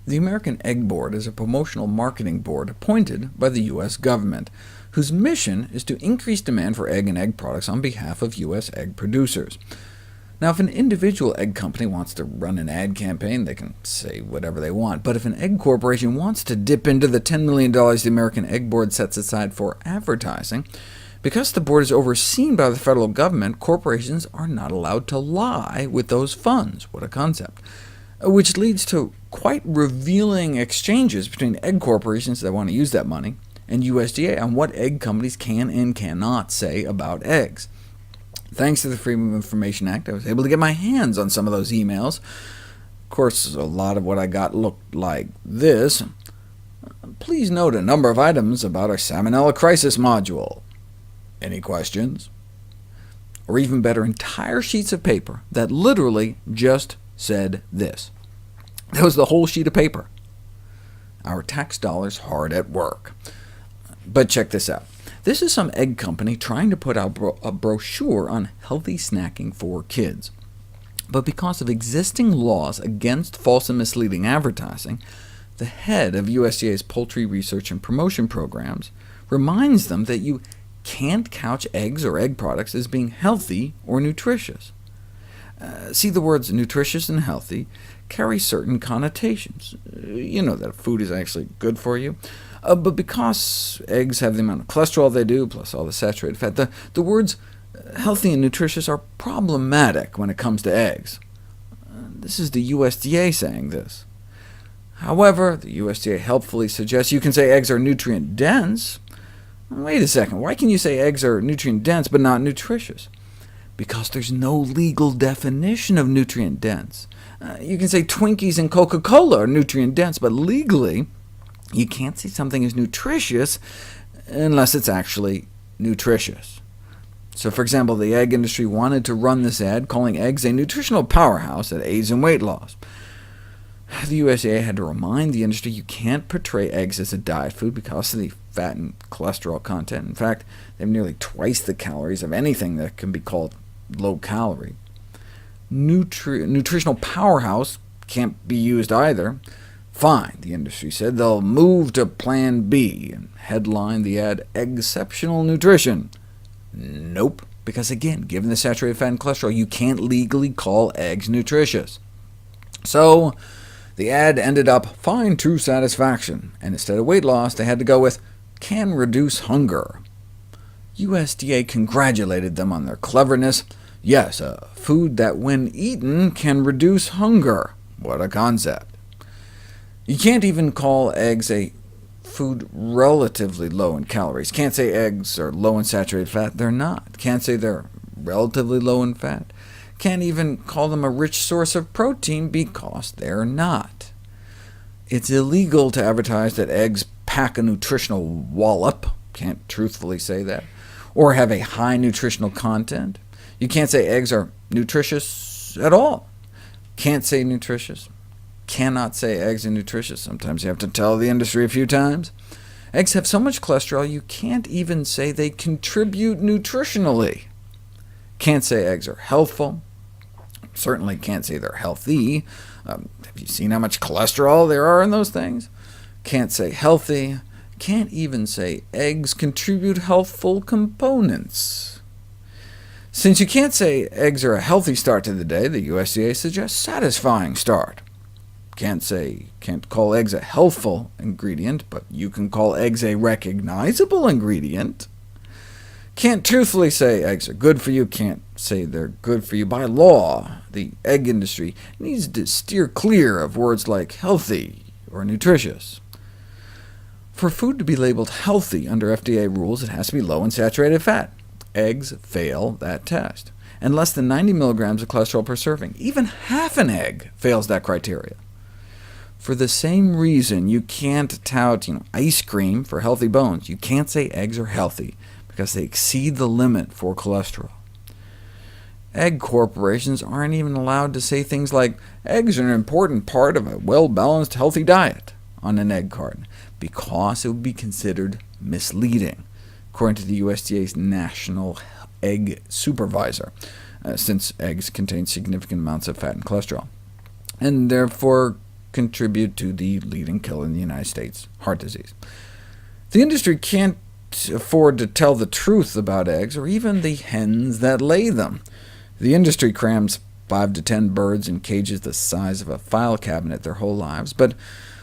The American Egg Board is a promotional marketing board appointed by the U.S. government, whose mission is to increase demand for egg and egg products on behalf of U.S. egg producers. Now, if an individual egg company wants to run an ad campaign, they can say whatever they want. But if an egg corporation wants to dip into the $10 million the American Egg Board sets aside for advertising, because the board is overseen by the federal government, corporations are not allowed to lie with those funds. What a concept. Which leads to quite revealing exchanges between egg corporations that want to use that money and USDA on what egg companies can and cannot say about eggs. Thanks to the Freedom of Information Act, I was able to get my hands on some of those emails. Of course, a lot of what I got looked like this. Please note a number of items about our Salmonella Crisis module. Any questions? Or even better, entire sheets of paper that literally just said this. That was the whole sheet of paper. Our tax dollars hard at work. But check this out. This is some egg company trying to put out a brochure on healthy snacking for kids. But because of existing laws against false and misleading advertising, the head of USDA's Poultry Research and Promotion Programs reminds them that you can't couch eggs or egg products as being healthy or nutritious. See, the words nutritious and healthy carry certain connotations. You know that food is actually good for you. But because eggs have the amount of cholesterol they do, plus all the saturated fat, the words healthy and nutritious are problematic when it comes to eggs. This is the USDA saying this. However, the USDA helpfully suggests you can say eggs are nutrient-dense. Wait a second, why can you say eggs are nutrient-dense but not nutritious? Because there's no legal definition of nutrient-dense. You can say Twinkies and Coca-Cola are nutrient-dense, but legally, you can't say something is nutritious unless it's actually nutritious. So for example, the egg industry wanted to run this ad calling eggs a nutritional powerhouse that aids in weight loss. The USDA had to remind the industry you can't portray eggs as a diet food because of the fat and cholesterol content. In fact, they have nearly twice the calories of anything that can be called low-calorie. Nutritional powerhouse can't be used either. Fine, the industry said, they'll move to Plan B, and headline the ad, Exceptional Nutrition. Nope, because again, given the saturated fat and cholesterol, you can't legally call eggs nutritious. So the ad ended up Find True Satisfaction, and instead of weight loss, they had to go with Can Reduce Hunger. USDA congratulated them on their cleverness. Yes, a food that when eaten can reduce hunger. What a concept. You can't even call eggs a food relatively low in calories. Can't say eggs are low in saturated fat. They're not. Can't say they're relatively low in fat. Can't even call them a rich source of protein because they're not. It's illegal to advertise that eggs pack a nutritional wallop. Can't truthfully say that. Or have a high nutritional content. You can't say eggs are nutritious at all. Can't say nutritious. Cannot say eggs are nutritious. Sometimes you have to tell the industry a few times. Eggs have so much cholesterol you can't even say they contribute nutritionally. Can't say eggs are healthful. Certainly can't say they're healthy. Have you seen how much cholesterol there are in those things? Can't say healthy. Can't even say eggs contribute healthful components. Since you can't say eggs are a healthy start to the day, the USDA suggests satisfying start. Can't call eggs a healthful ingredient, but you can call eggs a recognizable ingredient. Can't truthfully say eggs are good for you, can't say they're good for you. By law, the egg industry needs to steer clear of words like healthy or nutritious. For food to be labeled healthy under FDA rules, it has to be low in saturated fat. Eggs fail that test, and less than 90 milligrams of cholesterol per serving. Even half an egg fails that criteria. For the same reason you can't tout ice cream for healthy bones, you can't say eggs are healthy, because they exceed the limit for cholesterol. Egg corporations aren't even allowed to say things like, eggs are an important part of a well-balanced, healthy diet on an egg carton, because it would be considered misleading, according to the USDA's National Egg Supervisor, since eggs contain significant amounts of fat and cholesterol, and therefore contribute to the leading killer in the United States, heart disease. The industry can't afford to tell the truth about eggs, or even the hens that lay them. The industry crams 5 to 10 birds in cages the size of a file cabinet their whole lives, but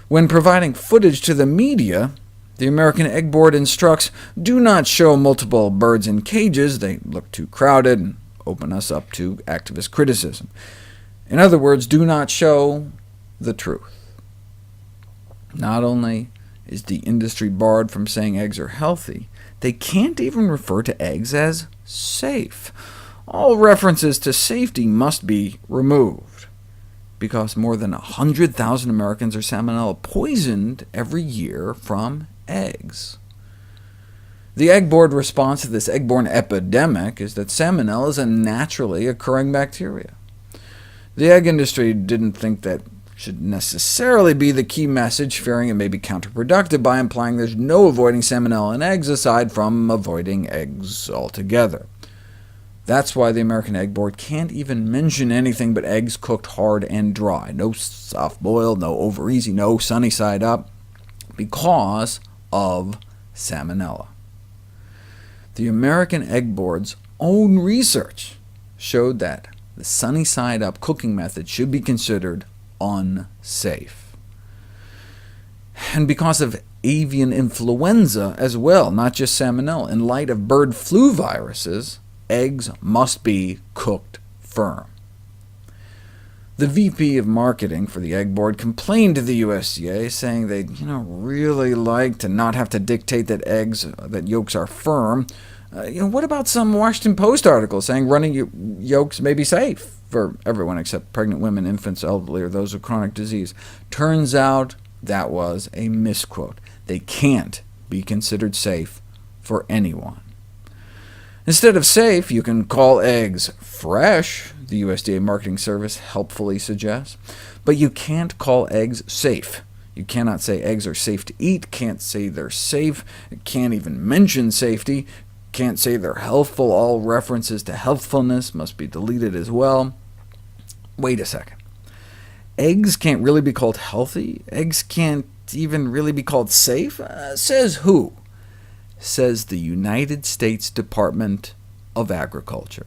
when providing footage to the media, the American Egg Board instructs, do not show multiple birds in cages, they look too crowded and open us up to activist criticism. In other words, do not show the truth. Not only is the industry barred from saying eggs are healthy, they can't even refer to eggs as safe. All references to safety must be removed, because more than 100,000 Americans are salmonella poisoned every year from eggs. The Egg Board response to this egg-borne epidemic is that salmonella is a naturally occurring bacteria. The egg industry didn't think that should necessarily be the key message, fearing it may be counterproductive by implying there's no avoiding salmonella in eggs aside from avoiding eggs altogether. That's why the American Egg Board can't even mention anything but eggs cooked hard and dry. No soft-boiled, no over-easy, no sunny side up, because of salmonella. The American Egg Board's own research showed that the sunny side up cooking method should be considered unsafe. And because of avian influenza as well, not just salmonella, in light of bird flu viruses, eggs must be cooked firm. The VP of Marketing for the Egg Board complained to the USDA, saying they'd really like to not have to dictate that yolks are firm. What about some Washington Post articles saying running yolks may be safe for everyone except pregnant women, infants, elderly, or those with chronic disease? Turns out that was a misquote. They can't be considered safe for anyone. Instead of safe, you can call eggs fresh, the USDA Marketing Service helpfully suggests, but you can't call eggs safe. You cannot say eggs are safe to eat, can't say they're safe, can't even mention safety, can't say they're healthful. All references to healthfulness must be deleted as well. Wait a second. Eggs can't really be called healthy? Eggs can't even really be called safe? Says who? Says the United States Department of Agriculture.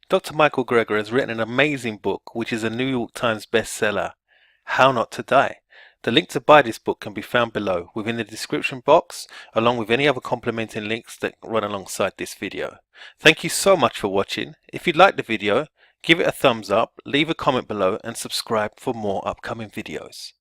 Dr. Michael Greger has written an amazing book, which is a New York Times bestseller, How Not to Die. The link to buy this book can be found below within the description box, along with any other complementing links that run alongside this video. Thank you so much for watching. If you liked the video, give it a thumbs up, leave a comment below, and subscribe for more upcoming videos.